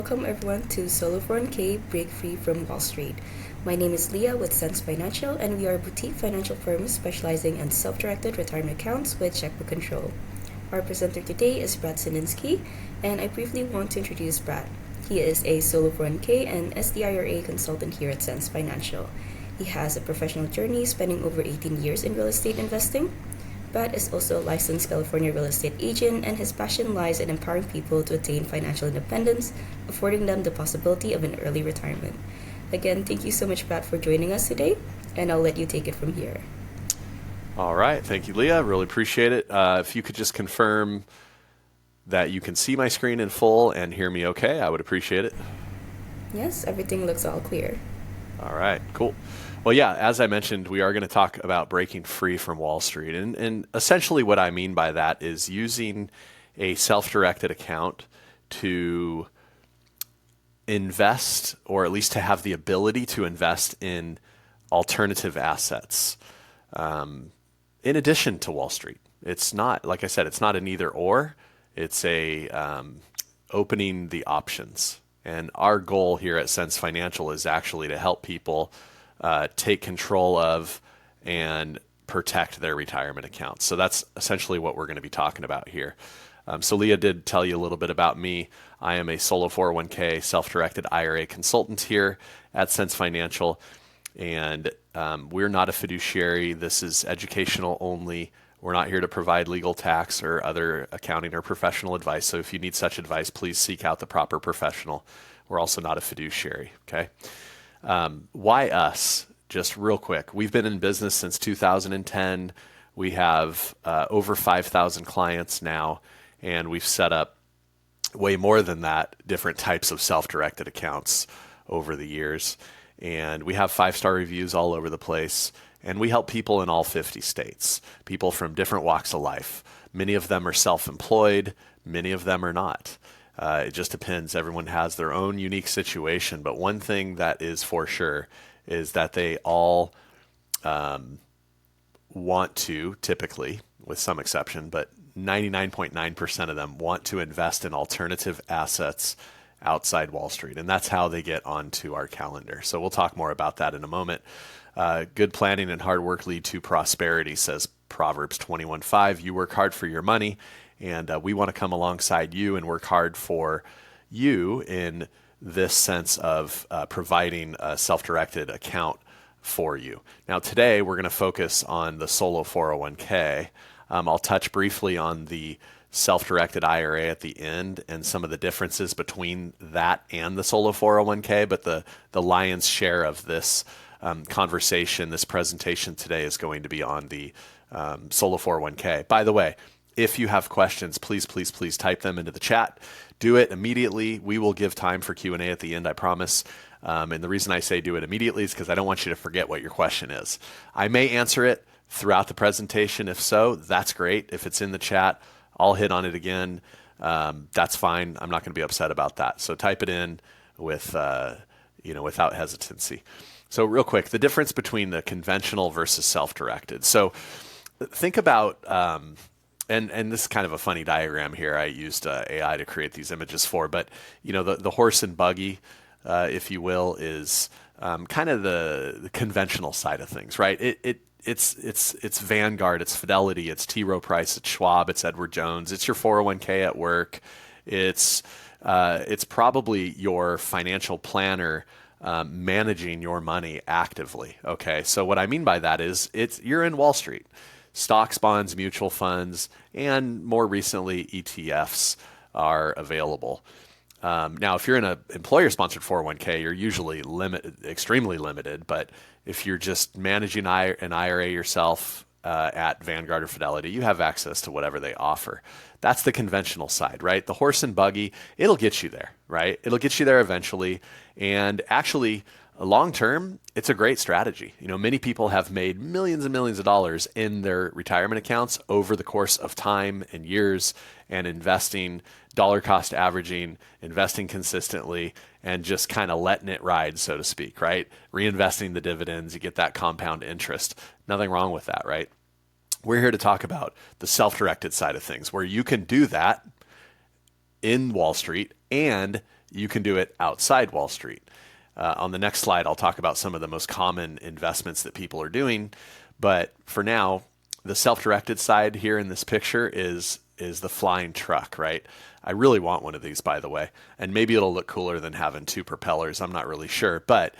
Welcome everyone to Solo 401k Break Free from Wall Street. My name is Leah with Sense Financial, and we are a boutique financial firm specializing in self-directed retirement accounts with checkbook control. Our presenter today is Brad Sininsky, and I briefly want to introduce Brad. He is a Solo 401k and SDIRA consultant here at Sense Financial. He has a professional journey spanning over 18 years in real estate investing. Brad is also a licensed California real estate agent, and his passion lies in empowering people to attain financial independence, affording them the possibility of an early retirement. Again, thank you so much, Brad, for joining us today, and I'll let you take it from here. All right. Thank you, Leah. Really appreciate it. If you could just confirm that you can see my screen in full and hear me okay, I would appreciate it. Yes, everything looks all clear. All right, cool. Well, yeah, as I mentioned, we are going to talk about breaking free from Wall Street. And essentially what I mean by that is using a self-directed account to invest, or at least to have the ability to invest in alternative assets in addition to Wall Street. It's not, like I said, it's not an either or. It's a opening the options. And our goal here at Sense Financial is actually to help people take control of and protect their retirement accounts. So that's essentially what we're going to be talking about here. So Leah did tell you a little bit about me. I am a solo 401k self-directed IRA consultant here at Sense Financial. And we're not a fiduciary. This is educational only. We're not here to provide legal, tax, or other accounting or professional advice. So if you need such advice, please seek out the proper professional. We're also not a fiduciary, okay? Why us? Just real quick. We've been in business since 2010. We have over 5,000 clients now, and we've set up way more than that, different types of self-directed accounts over the years. And we have 5-star reviews all over the place. And we help people in all 50 states, people from different walks of life. Many of them are self-employed. Many of them are not. It just depends. Everyone has their own unique situation. But one thing that is for sure is that they all want to, typically, with some exception, but 99.9% of them want to invest in alternative assets outside Wall Street. And that's how they get onto our calendar. So we'll talk more about that in a moment. Good planning and hard work lead to prosperity, says Proverbs 21:5. You work hard for your money, and we want to come alongside you and work hard for you in this sense of providing a self-directed account for you. Now, today we're going to focus on the solo 401k. I'll touch briefly on the self-directed IRA at the end and some of the differences between that and the solo 401k, but the lion's share of this conversation, this presentation today is going to be on the solo 401k. By the way, if you have questions, please type them into the chat. Do it immediately. We will give time for Q&A at the end, I promise. And the reason I say do it immediately is because I don't want you to forget what your question is. I may answer it throughout the presentation. If so, that's great. If it's in the chat, I'll hit on it again. That's fine. I'm not going to be upset about that. So type it in with, without hesitancy. So real quick, the difference between the conventional versus self-directed. So think about, and this is kind of a funny diagram here. I used AI to create these images for, but the horse and buggy, if you will, is kind of the conventional side of things, right? It's Vanguard, it's Fidelity, it's T. Rowe Price, it's Schwab, it's Edward Jones, it's your 401k at work, it's probably your financial planner managing your money actively. Okay, so what I mean by that is you're in Wall Street, stocks, bonds, mutual funds, and more recently ETFs are available. Now, if you're in an employer-sponsored 401k, you're usually extremely limited. But if you're just managing an IRA yourself at Vanguard or Fidelity, you have access to whatever they offer. That's the conventional side, right? The horse and buggy, it'll get you there, right? It'll get you there eventually. And actually, long term, it's a great strategy. Many people have made millions and millions of dollars in their retirement accounts over the course of time and years, and investing, dollar cost averaging, investing consistently, and just kind of letting it ride, so to speak, right? Reinvesting the dividends, you get that compound interest. Nothing wrong with that, right? We're here to talk about the self-directed side of things, where you can do that in Wall Street and you can do it outside Wall Street. On the next slide, I'll talk about some of the most common investments that people are doing. But for now, the self-directed side here in this picture is the flying truck, right? I really want one of these, by the way, and maybe it'll look cooler than having two propellers. I'm not really sure, but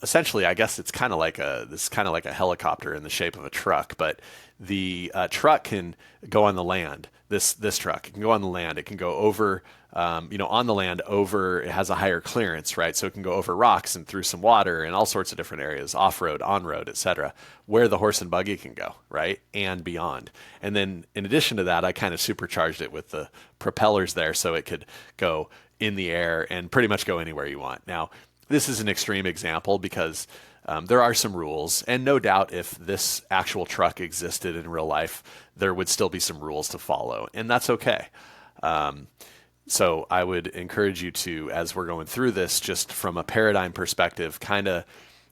essentially, I guess it's kind of like a helicopter in the shape of a truck, but the truck can go on the land. This truck it can go on the land. It can go over, on the land over. It has a higher clearance, right? So it can go over rocks and through some water and all sorts of different areas, off road, on road, etc. Where the horse and buggy can go, right, and beyond. And then in addition to that, I kind of supercharged it with the propellers there, so it could go in the air and pretty much go anywhere you want. Now, this is an extreme example because there are some rules, and no doubt if this actual truck existed in real life, there would still be some rules to follow, and that's okay. So I would encourage you to, as we're going through this, just from a paradigm perspective, kind of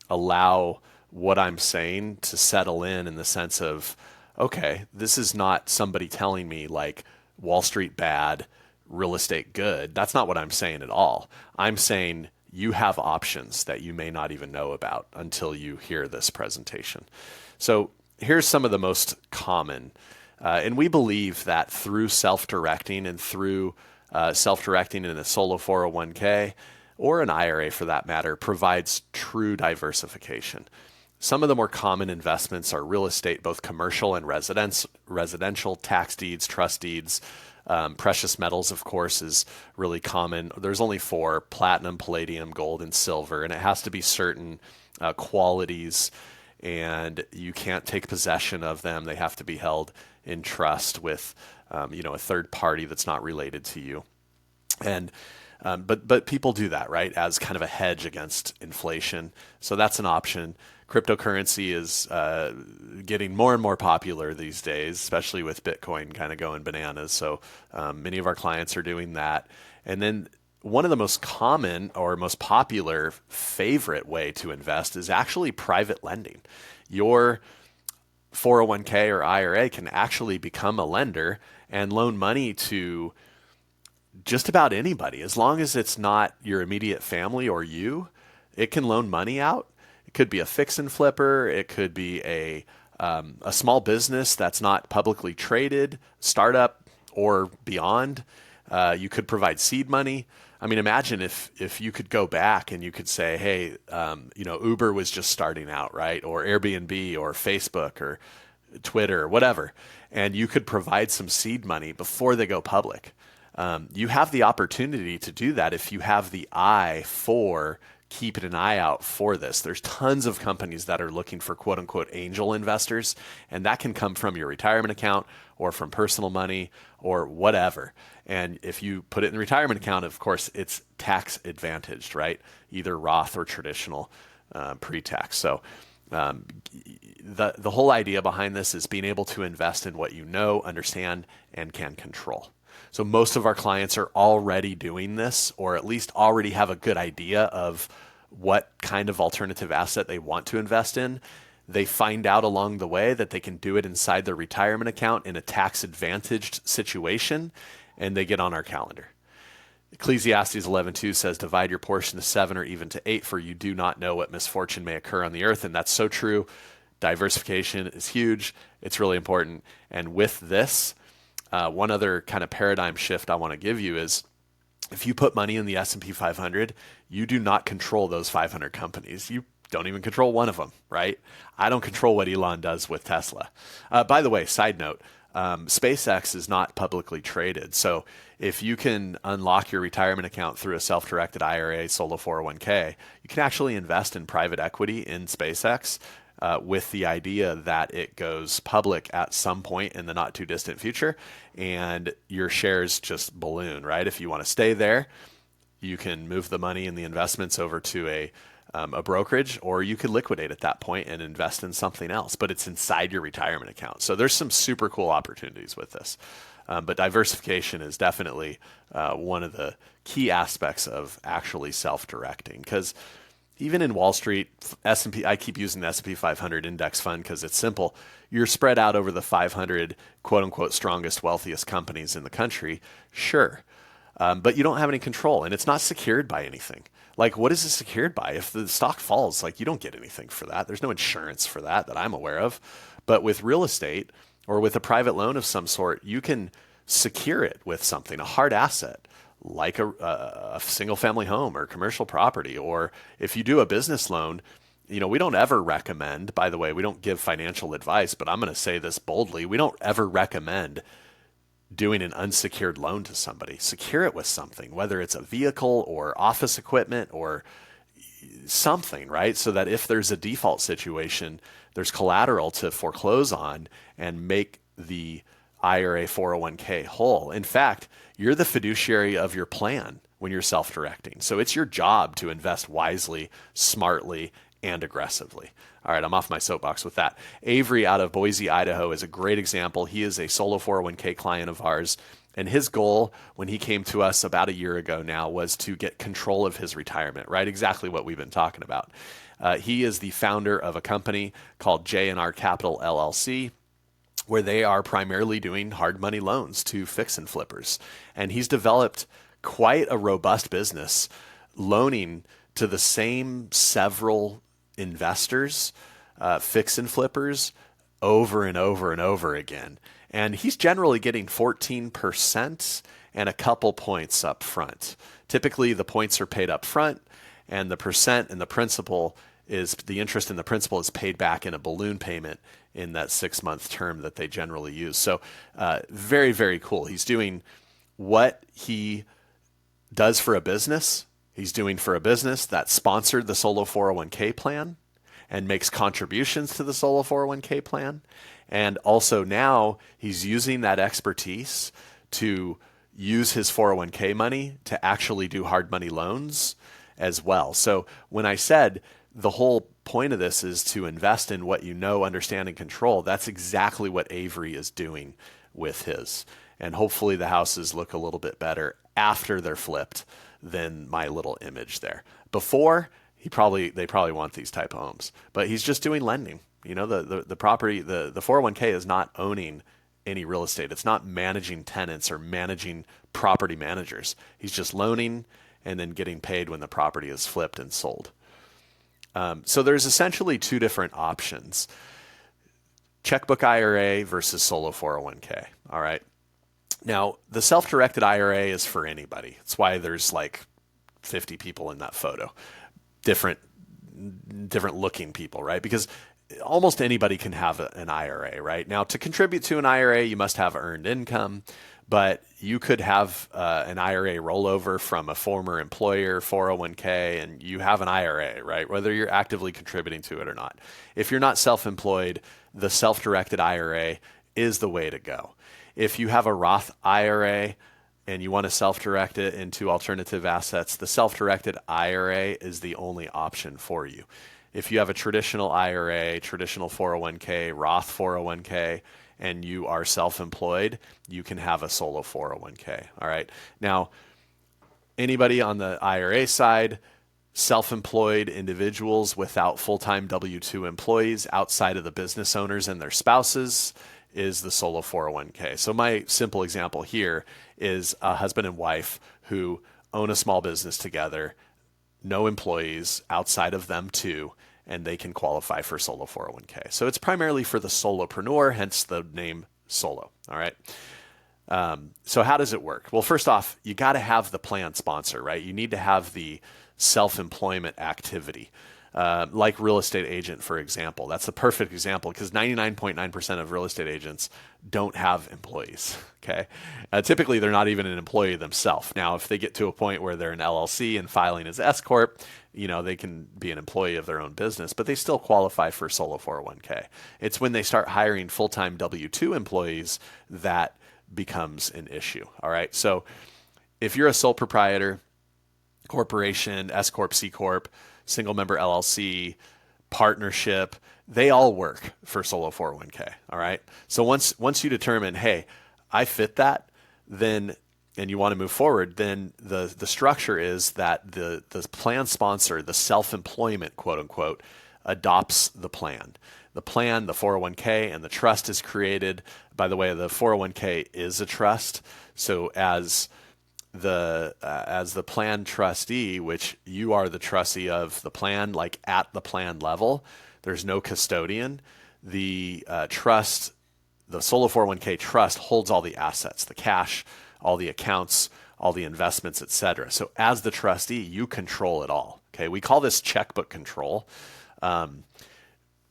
allow what I'm saying to settle in the sense of, okay, this is not somebody telling me like Wall Street bad, real estate good. That's not what I'm saying at all. I'm saying you have options that you may not even know about until you hear this presentation. So here's some of the most common. And we believe that through self-directing and through self-directing in a solo 401k or an IRA for that matter provides true diversification. Some of the more common investments are real estate, both commercial and residential, tax deeds, trust deeds. Precious metals, of course, is really common. There's only 4: platinum, palladium, gold, and silver, and it has to be certain qualities, and you can't take possession of them. They have to be held in trust with, a third party that's not related to you. And but people do that, right, as kind of a hedge against inflation. So that's an option. Cryptocurrency is getting more and more popular these days, especially with Bitcoin kind of going bananas. So many of our clients are doing that. And then one of the most common or most popular favorite way to invest is actually private lending. Your 401k or IRA can actually become a lender and loan money to just about anybody. As long as it's not your immediate family or you, it can loan money out. It could be a fix and flipper. It could be a small business that's not publicly traded, startup or beyond. You could provide seed money. I mean, imagine if you could go back and you could say, hey, Uber was just starting out, right? Or Airbnb or Facebook or Twitter or whatever. And you could provide some seed money before they go public. You have the opportunity to do that if you have the eye for keeping an eye out for this. There's tons of companies that are looking for quote unquote angel investors, and that can come from your retirement account or from personal money or whatever. And if you put it in the retirement account, of course, it's tax advantaged, right? Either Roth or traditional pre-tax. So the whole idea behind this is being able to invest in what you know, understand, and can control. So most of our clients are already doing this, or at least already have a good idea of what kind of alternative asset they want to invest in. They find out along the way that they can do it inside their retirement account in a tax-advantaged situation, and they get on our calendar. Ecclesiastes 11:2 says, divide your portion to 7 or even to 8, for you do not know what misfortune may occur on the earth. And that's so true. Diversification is huge. It's really important. And with this, one other kind of paradigm shift I want to give you is if you put money in the S&P 500, you do not control those 500 companies. You don't even control one of them, right? I don't control what Elon does with Tesla. By the way, side note, SpaceX is not publicly traded. So if you can unlock your retirement account through a self-directed IRA, solo 401k, you can actually invest in private equity in SpaceX with the idea that it goes public at some point in the not too distant future and your shares just balloon, right? If you want to stay there, you can move the money and the investments over to a brokerage, or you could liquidate at that point and invest in something else, but it's inside your retirement account. So there's some super cool opportunities with this. But diversification is definitely one of the key aspects of actually self-directing, because even in Wall Street, S&P, I keep using the S&P 500 index fund because it's simple. You're spread out over the 500 quote unquote strongest, wealthiest companies in the country. Sure. but you don't have any control, and it's not secured by anything. Like, what is it secured by? If the stock falls, like, you don't get anything for that. There's no insurance for that I'm aware of. But with real estate or with a private loan of some sort, you can secure it with something, a hard asset, like a single family home or commercial property. Or if you do a business loan, we don't ever recommend, by the way, we don't give financial advice, but I'm going to say this boldly. We don't ever recommend doing an unsecured loan to somebody. Secure it with something, whether it's a vehicle or office equipment or something, right? So that if there's a default situation, there's collateral to foreclose on and make the IRA 401k whole. In fact, you're the fiduciary of your plan when you're self-directing. So it's your job to invest wisely, smartly, and aggressively. All right, I'm off my soapbox with that. Avery out of Boise, Idaho is a great example. He is a solo 401k client of ours. And his goal when he came to us about a year ago now was to get control of his retirement, right? Exactly what we've been talking about. He is the founder of a company called J&R Capital LLC, where they are primarily doing hard money loans to fix and flippers. And he's developed quite a robust business loaning to the same several investors, fix and flippers, over and over and over again. And he's generally getting 14% and a couple points up front. Typically, the points are paid up front, and the percent and the principal is the interest in the principal is paid back in a balloon payment in that 6-month term that they generally use. So very, very cool. He's doing what he does for a business. He's doing for a business that sponsored the solo 401k plan and makes contributions to the solo 401k plan. And also now he's using that expertise to use his 401k money to actually do hard money loans as well. So when I said the whole point of this is to invest in what you know, understand, and control, that's exactly what Avery is doing with his. And hopefully the houses look a little bit better after they're flipped than my little image there. Before, they probably want these type of homes, but he's just doing lending. The property, the 401k is not owning any real estate. It's not managing tenants or managing property managers. He's just loaning and then getting paid when the property is flipped and sold. So there's essentially two different options: checkbook IRA versus solo 401k. All right. Now, the self-directed IRA is for anybody. That's why there's like 50 people in that photo, different looking people, right? Because almost anybody can have an IRA, right? Now, to contribute to an IRA, you must have earned income, but you could have an IRA rollover from a former employer, 401k, and you have an IRA, right? Whether you're actively contributing to it or not. If you're not self-employed, the self-directed IRA is the way to go. If you have a Roth IRA and you want to self-direct it into alternative assets, the self-directed IRA is the only option for you. If you have a traditional IRA, traditional 401k, Roth 401k, and you are self-employed, you can have a solo 401k. All right. Now, anybody on the IRA side, self-employed individuals without full-time W-2 employees outside of the business owners and their spouses is the solo 401k. So my simple example here is a husband and wife who own a small business together, no employees outside of them too, and they can qualify for solo 401k. So it's primarily for the solopreneur, hence the name solo. All right. So how does it work? Well, first off, you got to have the plan sponsor, right? You need to have the self-employment activity. Like real estate agent, for example. That's a perfect example because 99.9% of real estate agents don't have employees. Okay. Typically, they're not even an employee themselves. Now, if they get to a point where they're an LLC and filing as S Corp, they can be an employee of their own business, but they still qualify for solo 401k. It's when they start hiring full-time W-2 employees that becomes an issue. All right. So if you're a sole proprietor, corporation, S Corp, C Corp, single member LLC, partnership, they all work for solo 401k. All right. So once you determine, hey, I fit that, then, and you want to move forward, then the structure is that the plan sponsor, the self-employment, quote unquote, adopts the plan. The plan, the 401k, and the trust is created. By the way, the 401k is a trust. So as as the plan trustee, which you are the trustee of the plan, like at the plan level, there's no custodian. The trust, the Solo 401k trust holds all the assets, the cash, all the accounts, all the investments, etc. So as the trustee, you control it all. Okay, we call this checkbook control.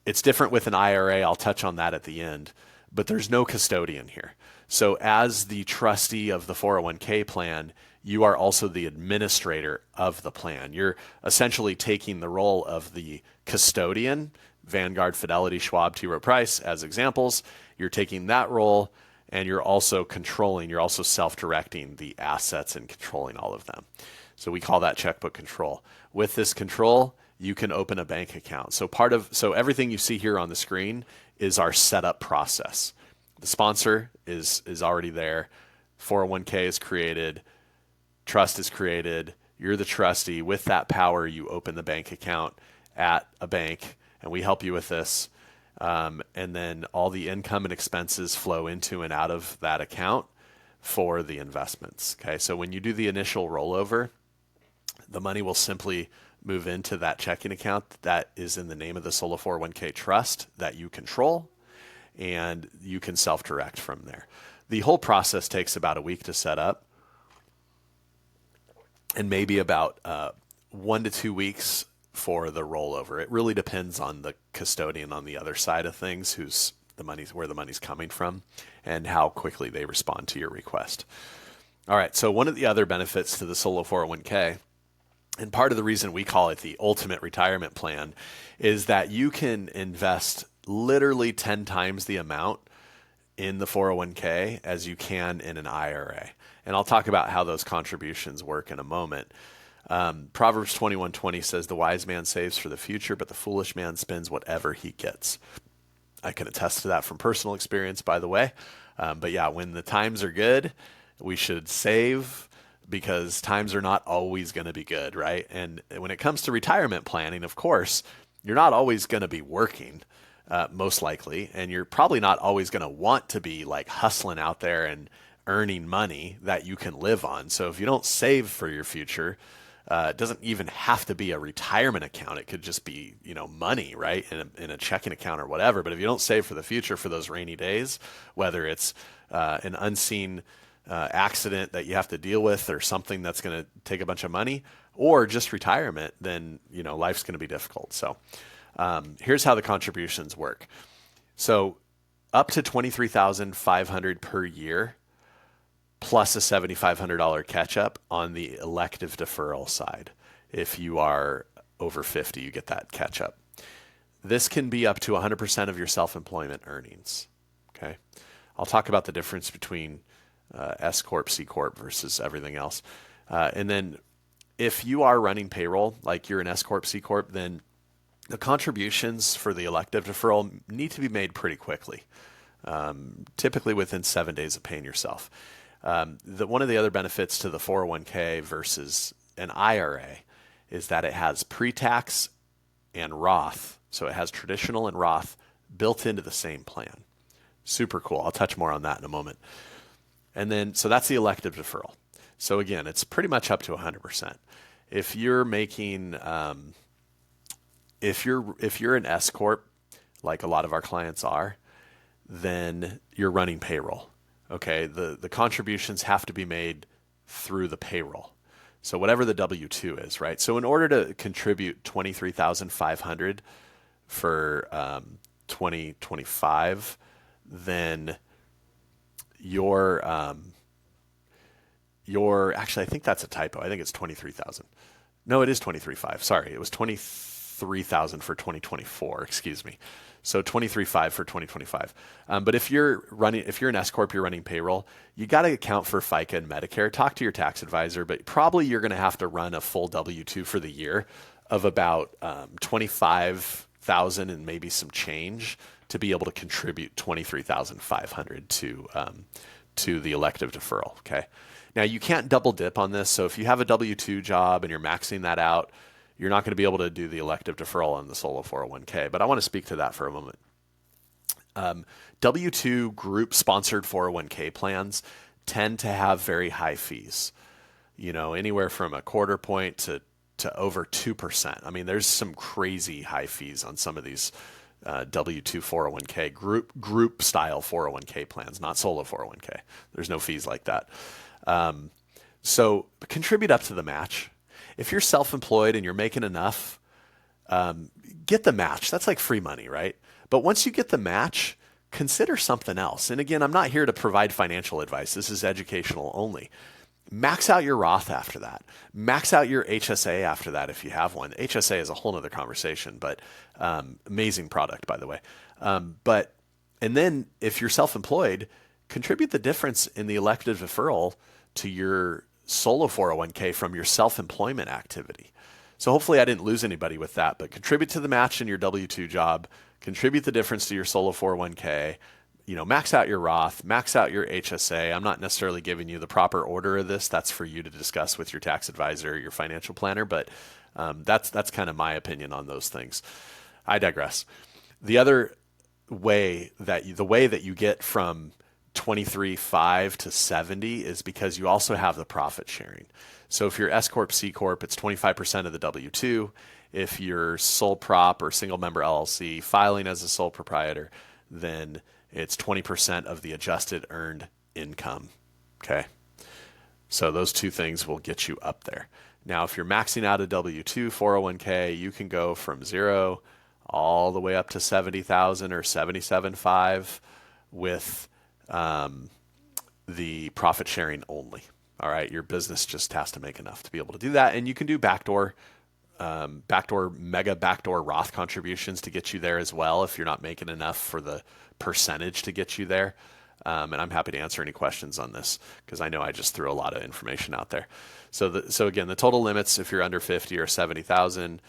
It's different with an IRA. I'll touch on that at the end, but there's no custodian here. So as the trustee of the 401k plan, you are also the administrator of the plan. You're essentially taking the role of the custodian, Vanguard, Fidelity, Schwab, T. Rowe Price as examples. You're taking that role, and you're also controlling, you're also self-directing the assets and controlling all of them. So we call that checkbook control. With this control, you can open a bank account. So everything you see here on the screen is our setup process. The sponsor is already there. 401k is created. Trust is created. You're the trustee. With that power, you open the bank account at a bank, and we help you with this. And then all the income and expenses flow into and out of that account for the investments. Okay, so when you do the initial rollover, the money will simply move into that checking account that is in the name of the Solo 401k trust that you control, and you can self-direct from there. The whole process takes about a week to set up, and maybe about 1 to 2 weeks for the rollover. It really depends on the custodian on the other side of things, where the money's coming from, and how quickly they respond to your request. All right, so one of the other benefits to the Solo 401k, and part of the reason we call it the ultimate retirement plan, is that you can invest literally 10 times the amount in the 401k as you can in an IRA. And I'll talk about how those contributions work in a moment. Proverbs 21:20 says, "The wise man saves for the future, but the foolish man spends whatever he gets." I can attest to that from personal experience, by the way. But yeah, when the times are good, we should save, because times are not always going to be good, right? And when it comes to retirement planning, of course, you're not always going to be working, most likely, and you're probably not always going to want to be like hustling out there and earning money that you can live on. So if you don't save for your future, it doesn't even have to be a retirement account. It could just be, money, right? In a checking account or whatever. But if you don't save for the future, for those rainy days, whether it's an unseen accident that you have to deal with, or something that's going to take a bunch of money, or just retirement, then, life's going to be difficult. So here's how the contributions work. So up to $23,500 per year, plus a $7,500 catch-up on the elective deferral side. If you are over 50, you get that catch-up. This can be up to 100% of your self-employment earnings. Okay, I'll talk about the difference between S Corp, C Corp versus everything else. And then if you are running payroll, like you're an S Corp, C Corp, then the contributions for the elective deferral need to be made pretty quickly, typically within 7 days of paying yourself. One of the other benefits to the 401k versus an IRA is that it has pre-tax and Roth. So it has traditional and Roth built into the same plan. Super cool. I'll touch more on that in a moment. And then, so that's the elective deferral. So again, it's pretty much up to 100%. If you're making, if you're an S Corp, like a lot of our clients are, then you're running payroll. Okay, the contributions have to be made through the payroll. So whatever the W-2 is, right? So in order to contribute $23,500 for 2025, then your actually, I think that's a typo. I think it's 23,000. No, it is 23.5. Sorry, it was 23,000 for 2024. Excuse me. So 23.5 for 2025. But if you're an S Corp, you're running payroll, you got to account for FICA and Medicare. Talk to your tax advisor, but probably you're going to have to run a full W-2 for the year of about 25,000 and maybe some change to be able to contribute 23,500 to the elective deferral. Okay. Now you can't double dip on this. So if you have a W-2 job and you're maxing that out, you're not going to be able to do the elective deferral on the Solo 401k, but I want to speak to that for a moment. W-2 group sponsored 401k plans tend to have very high fees. anywhere from a quarter point to over 2%. I mean, there's some crazy high fees on some of these W-2 401k group style 401k plans, not solo 401k. There's no fees like that. So contribute up to the match. If you're self-employed and you're making enough, get the match. That's like free money, right? But once you get the match, consider something else. And again, I'm not here to provide financial advice. This is educational only. Max out your Roth after that. Max out your HSA after that if you have one. HSA is a whole nother conversation, but amazing product, by the way. And then if you're self-employed, contribute the difference in the elective deferral to your solo 401k from your self-employment activity. So hopefully I didn't lose anybody with that, but contribute to the match in your W-2 job, contribute the difference to your solo 401k, max out your Roth, max out your HSA. I'm not necessarily giving you the proper order of this. That's for you to discuss with your tax advisor or your financial planner, but that's kind of my opinion on those things. I digress. The way that you get from 23.5 to 70 is because you also have the profit sharing. So if you're S Corp, C Corp, it's 25% of the W-2. If you're sole prop or single member LLC filing as a sole proprietor, then it's 20% of the adjusted earned income. Okay. So those two things will get you up there. Now, if you're maxing out a W-2 401k, you can go from 0 all the way up to 70,000 or 77.5 with the profit sharing only. All right. Your business just has to make enough to be able to do that. And you can do mega backdoor Roth contributions to get you there as well if you're not making enough for the percentage to get you there. And I'm happy to answer any questions on this because I know I just threw a lot of information out there. So again, the total limits if you're under 50 or 70,000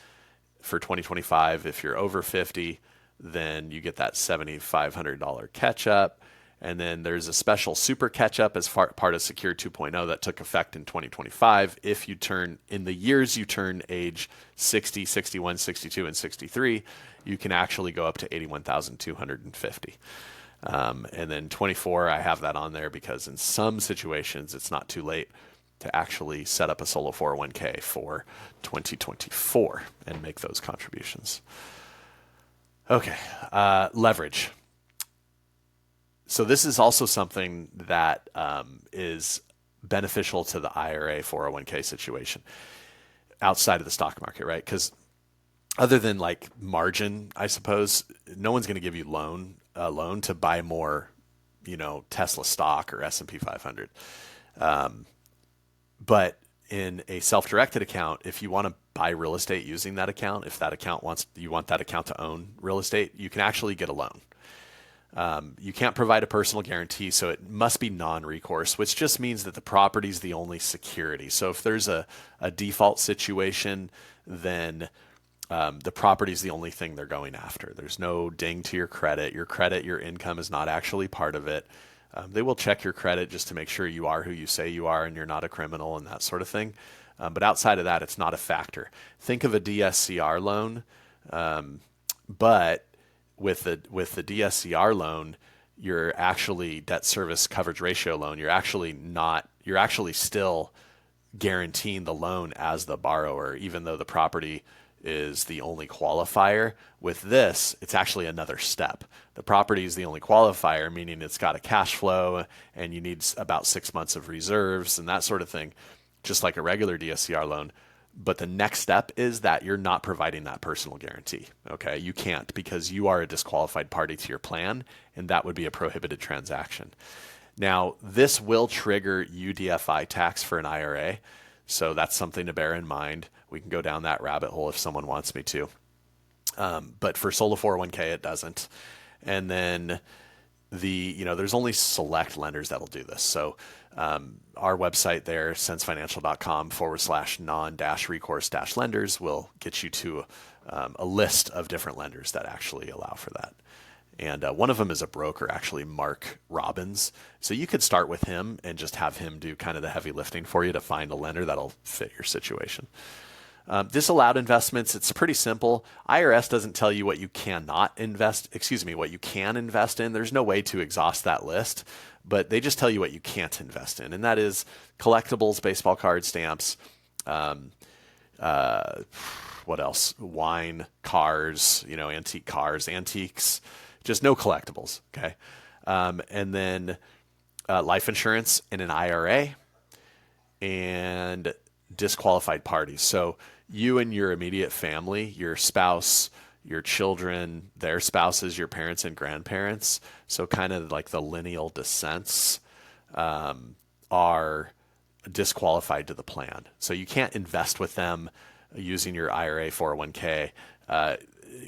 for 2025. If you're over 50, then you get that $7,500 catch up. And then there's a special super catch up as part of Secure 2.0 that took effect in 2025. If you turn in the years you turn age 60, 61, 62, and 63, you can actually go up to 81,250. And then 24, I have that on there because in some situations it's not too late to actually set up a solo 401k for 2024 and make those contributions. Okay, leverage. So this is also something that is beneficial to the IRA 401k situation outside of the stock market, right? Because other than like margin, I suppose, no one's going to give you a loan to buy more, Tesla stock or S&P 500. But in a self-directed account, if you want to buy real estate using that account, if that account you want that account to own real estate, you can actually get a loan. You can't provide a personal guarantee, so it must be non-recourse, which just means that the property is the only security. So if there's a default situation, then the property is the only thing they're going after. There's no ding to your credit. Your income is not actually part of it. They will check your credit just to make sure you are who you say you are and you're not a criminal and that sort of thing. But outside of that, it's not a factor. Think of a DSCR loan, but with the DSCR loan, you're actually debt service coverage ratio loan. You're actually still guaranteeing the loan as the borrower, even though the property is the only qualifier. With this, it's actually another step. The property is the only qualifier, meaning it's got a cash flow and you need about 6 months of reserves and that sort of thing, just like a regular DSCR loan. But the next step is that you're not providing that personal guarantee. Okay, you can't because you are a disqualified party to your plan, and that would be a prohibited transaction. Now, this will trigger UDFI tax for an IRA, so that's something to bear in mind. We can go down that rabbit hole if someone wants me to. But for solo 401k, it doesn't. And then there's only select lenders that'll do this. So our website there, SenseFinancial.com /non-recourse-lenders will get you to a list of different lenders that actually allow for that. And one of them is a broker, actually, Mark Robbins. So you could start with him and just have him do kind of the heavy lifting for you to find a lender that'll fit your situation. Disallowed investments, it's pretty simple. IRS doesn't tell you what you cannot invest, what you can invest in. There's no way to exhaust that list, but they just tell you what you can't invest in. And that is collectibles, baseball card stamps, what else? Wine, cars, antique cars, antiques, just no collectibles. Okay. And then life insurance in an IRA and disqualified parties. So you and your immediate family, your spouse, your children, their spouses, your parents and grandparents, so kind of like the lineal descents, are disqualified to the plan. So you can't invest with them using your IRA, 401k,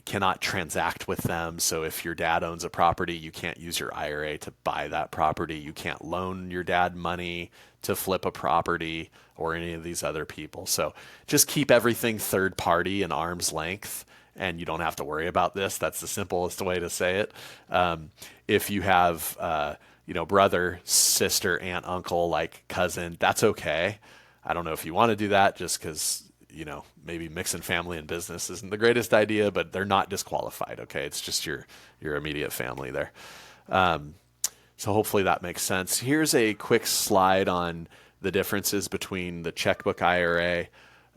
cannot transact with them. So if your dad owns a property, you can't use your IRA to buy that property. You can't loan your dad money to flip a property or any of these other people. So just keep everything third party and arm's length, and you don't have to worry about this. That's the simplest way to say it. If you have, brother, sister, aunt, uncle, like cousin, that's okay. I don't know if you want to do that just because, maybe mixing family and business isn't the greatest idea, but they're not disqualified. Okay. It's just your immediate family there. So hopefully that makes sense. Here's a quick slide on the differences between the checkbook IRA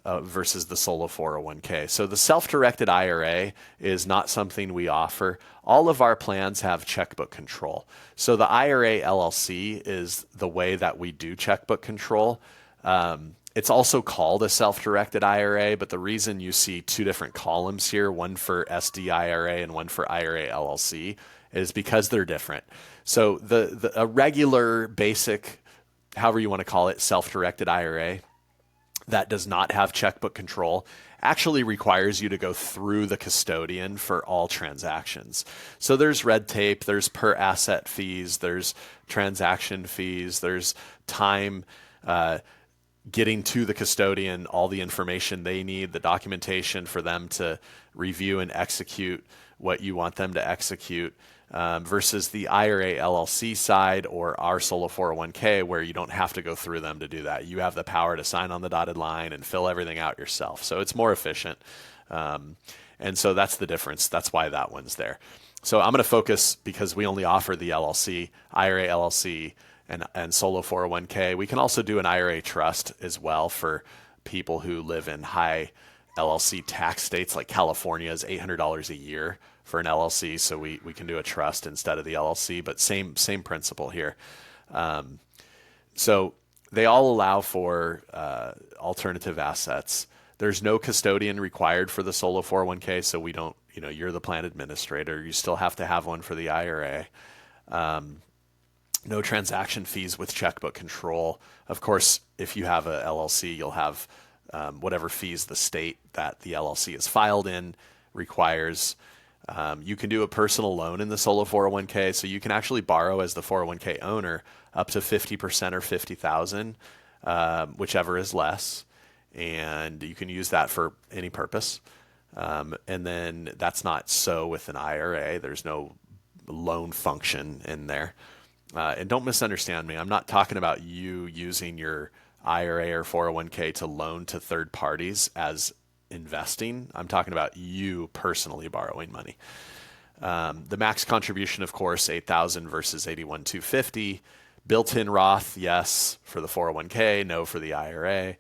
versus the solo 401k. So the self-directed IRA is not something we offer. All of our plans have checkbook control. So the IRA LLC is the way that we do checkbook control. It's also called a self-directed IRA, but the reason you see two different columns here, one for SD IRA and one for IRA LLC, is because they're different. So a regular, basic, however you want to call it, self-directed IRA that does not have checkbook control actually requires you to go through the custodian for all transactions. So there's red tape, there's per asset fees, there's transaction fees, there's time getting to the custodian, all the information they need, the documentation for them to review and execute what you want them to execute, versus the IRA LLC side or our solo 401k, where you don't have to go through them to do that. You have the power to sign on the dotted line and fill everything out yourself. So it's more efficient. And so that's the difference. That's why that one's there. So I'm going to focus, because we only offer the LLC, IRA LLC, and solo 401k. We can also do an IRA trust as well for people who live in high LLC tax states, like California is $800 a year for an LLC. So we can do a trust instead of the LLC, but same principle here. So they all allow for alternative assets. There's no custodian required for the solo 401k. So we don't, you're the plan administrator. You still have to have one for the IRA. No transaction fees with checkbook control. Of course, if you have a LLC, you'll have whatever fees the state that the LLC is filed in requires. You can do a personal loan in the solo 401k, so you can actually borrow as the 401k owner up to 50% or $50,000, whichever is less, and you can use that for any purpose. And then that's not so with an IRA. There's no loan function in there. And don't misunderstand me. I'm not talking about you using your IRA or 401k to loan to third parties as investing. I'm talking about you personally borrowing money. The max contribution, of course, $8,000 versus $81,250. Built-in Roth, yes, for the 401k, no for the IRA.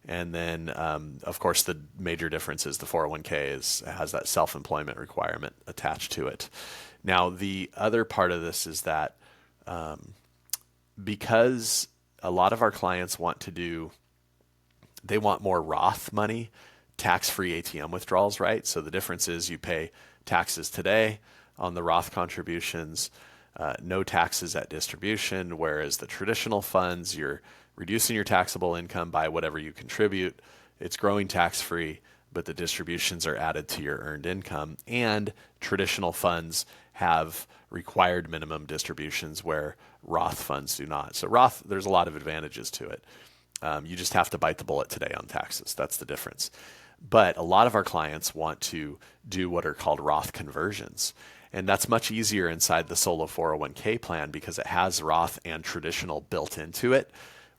And then, of course, the major difference is the 401k has that self-employment requirement attached to it. Now, the other part of this is that because a lot of our clients they want more Roth money, tax-free ATM withdrawals, right? So the difference is you pay taxes today on the Roth contributions, no taxes at distribution, whereas the traditional funds, you're reducing your taxable income by whatever you contribute. It's growing tax-free, but the distributions are added to your earned income. And traditional funds have required minimum distributions where Roth funds do not. So Roth, there's a lot of advantages to it. You just have to bite the bullet today on taxes. That's the difference. But a lot of our clients want to do what are called Roth conversions. And that's much easier inside the solo 401k plan because it has Roth and traditional built into it.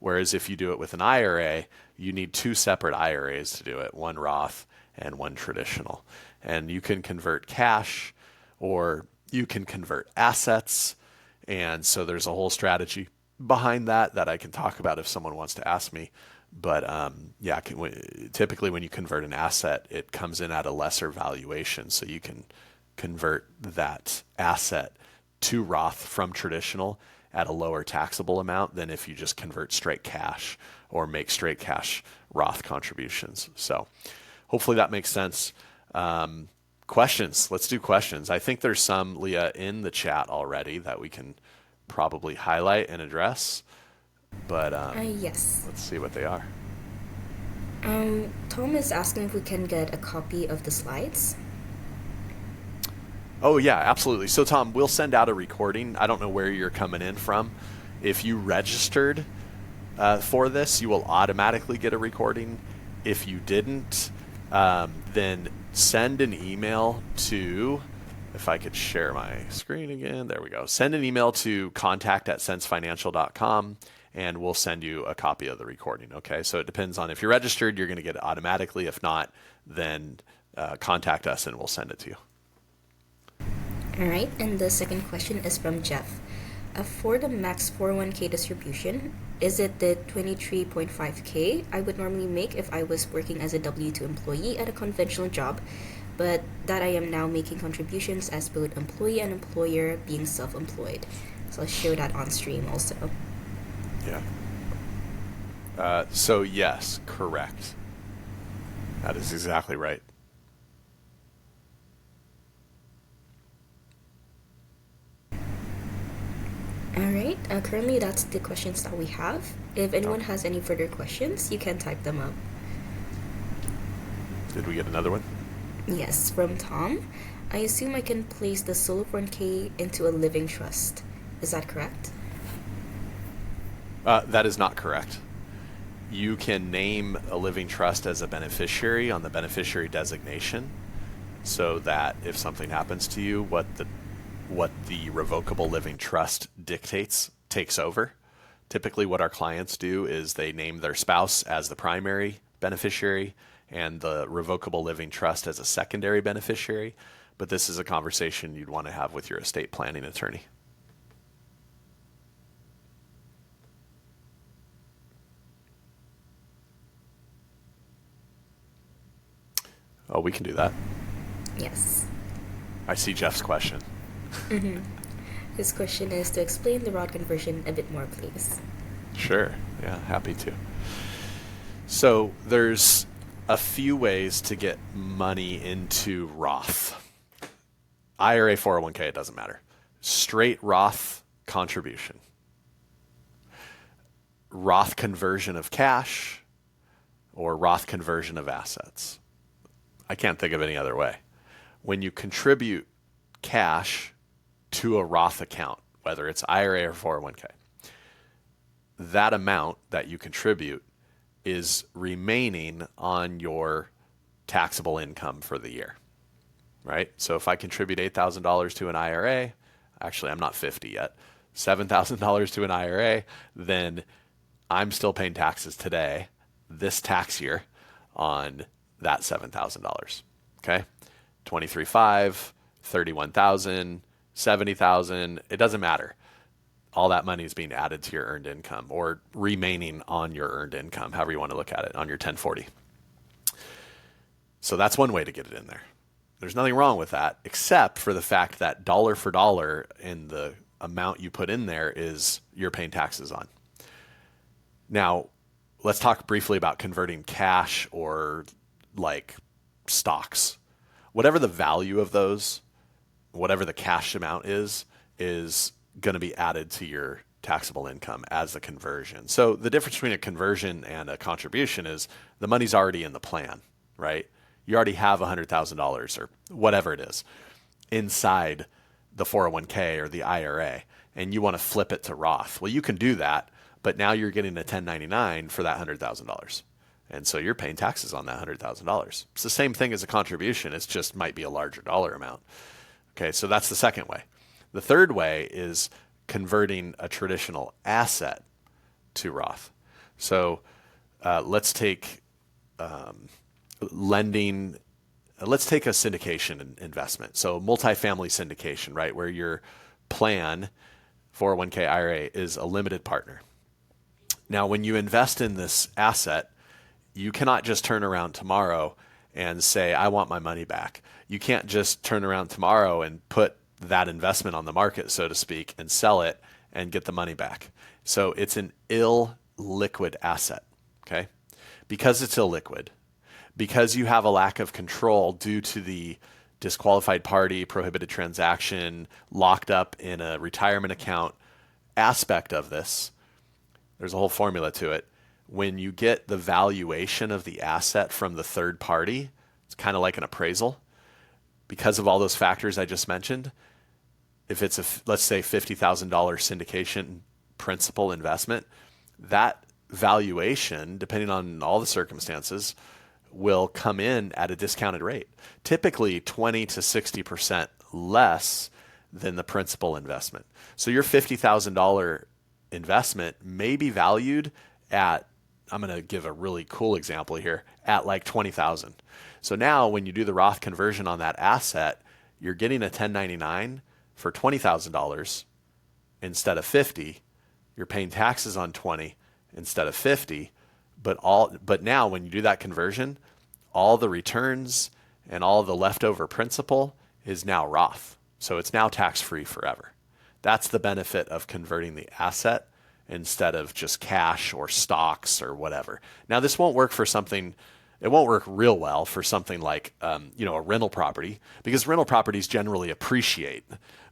Whereas if you do it with an IRA, you need two separate IRAs to do it, one Roth and one traditional. And you can convert cash or you can convert assets. And so there's a whole strategy behind that I can talk about if someone wants to ask me. But typically when you convert an asset, it comes in at a lesser valuation. So you can convert that asset to Roth from traditional at a lower taxable amount than if you just convert straight cash or make straight cash Roth contributions. So hopefully that makes sense. Questions. Let's do questions. I think there's some, Leah, in the chat already that we can probably highlight and address. But yes. Let's see what they are. Tom is asking if we can get a copy of the slides. Oh, yeah, absolutely. So, Tom, we'll send out a recording. I don't know where you're coming in from. If you registered for this, you will automatically get a recording. If you didn't, then send an email to, if I could share my screen again, there we go. Send an email to contact@SenseFinancial.com and we'll send you a copy of the recording. Okay, so it depends on if you're registered, you're going to get it automatically. If not, then contact us and we'll send it to you. All right, and the second question is from Jeff. For the max 401k distribution, is it the 23.5k I would normally make if I was working as a W-2 employee at a conventional job, but that I am now making contributions as both employee and employer being self-employed? So I'll show that on stream also. Yeah. So yes, correct. That is exactly right. All right. Currently, that's the questions that we have. If anyone has any further questions, you can type them up. Did we get another one? Yes, from Tom. I assume I can place the Solo 401k into a living trust. Is that correct? That is not correct. You can name a living trust as a beneficiary on the beneficiary designation so that if something happens to you, what the revocable living trust dictates takes over. Typically what our clients do is they name their spouse as the primary beneficiary and the revocable living trust as a secondary beneficiary. But this is a conversation you'd want to have with your estate planning attorney. Oh, we can do that. Yes. I see Jeff's question. Mm-hmm. His question is to explain the Roth conversion a bit more, please. Sure. Yeah, happy to. So there's a few ways to get money into Roth. IRA, 401k, it doesn't matter. Straight Roth contribution. Roth conversion of cash or Roth conversion of assets. I can't think of any other way. When you contribute cash to a Roth account, whether it's IRA or 401k, that amount that you contribute is remaining on your taxable income for the year, right? So if I contribute $8,000 to an IRA, actually I'm not 50 yet, $7,000 to an IRA, then I'm still paying taxes today, this tax year, on that $7,000. Okay, 23.5, 31,000, 70,000. It doesn't matter. All that money is being added to your earned income or remaining on your earned income, however you want to look at it, on your 1040. So that's one way to get it in there. There's nothing wrong with that, except for the fact that dollar for dollar in the amount you put in there is you're paying taxes on. Now, let's talk briefly about converting cash or like stocks. Whatever the value of those, whatever the cash amount is going to be added to your taxable income as the conversion. So the difference between a conversion and a contribution is the money's already in the plan, right? You already have $100,000 or whatever it is inside the 401k or the IRA, and you want to flip it to Roth. Well, you can do that, but now you're getting a 1099 for that $100,000. And so you're paying taxes on that $100,000. It's the same thing as a contribution. It just might be a larger dollar amount. Okay, so that's the second way. The third way is converting a traditional asset to Roth. So let's take lending. Let's take a syndication investment. So multifamily syndication, right, where your plan 401k IRA is a limited partner. Now, when you invest in this asset, you cannot just turn around tomorrow and say, I want my money back. You can't just turn around tomorrow and put that investment on the market, so to speak, and sell it and get the money back. So it's an illiquid asset, okay? Because it's illiquid, because you have a lack of control due to the disqualified party, prohibited transaction, locked up in a retirement account aspect of this, there's a whole formula to it. When you get the valuation of the asset from the third party, it's kind of like an appraisal. Because of all those factors I just mentioned, if it's let's say $50,000 syndication principal investment, that valuation, depending on all the circumstances, will come in at a discounted rate, typically 20 to 60% less than the principal investment. So your $50,000 investment may be valued at, I'm going to give a really cool example here, at like 20,000. So now when you do the Roth conversion on that asset, you're getting a 1099 for $20,000 instead of 50. You're paying taxes on 20 instead of 50. But now when you do that conversion, all the returns and all the leftover principal is now Roth. So it's now tax-free forever. That's the benefit of converting the asset instead of just cash or stocks or whatever. Now, this won't work for something, it won't work real well for something like, a rental property, because rental properties generally appreciate.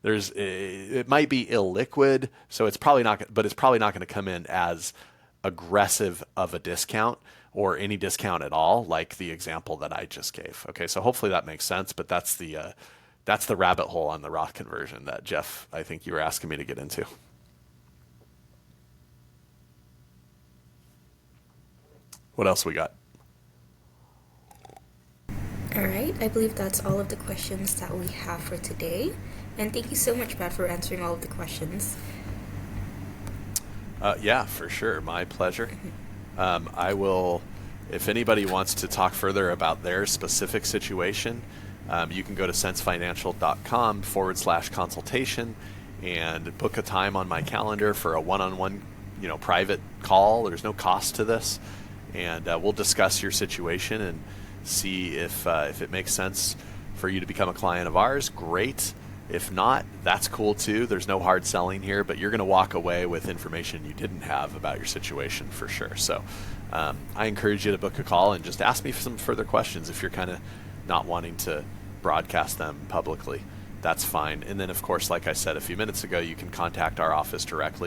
It might be illiquid, so it's probably not going to come in as aggressive of a discount or any discount at all, like the example that I just gave. Okay, so hopefully that makes sense, but that's the rabbit hole on the Roth conversion that, Jeff, I think you were asking me to get into. What else we got? All right, I believe that's all of the questions that we have for today. And thank you so much, Brad, for answering all of the questions. Yeah, for sure. My pleasure. I will, if anybody wants to talk further about their specific situation, you can go to SenseFinancial.com /consultation and book a time on my calendar for a one-on-one, private call. There's no cost to this. And we'll discuss your situation and see if it makes sense for you to become a client of ours. Great. If not, that's cool too. There's no hard selling here, but you're going to walk away with information you didn't have about your situation for sure. So I encourage you to book a call and just ask me some further questions if you're kind of not wanting to broadcast them publicly. That's fine. And then, of course, like I said a few minutes ago, you can contact our office directly.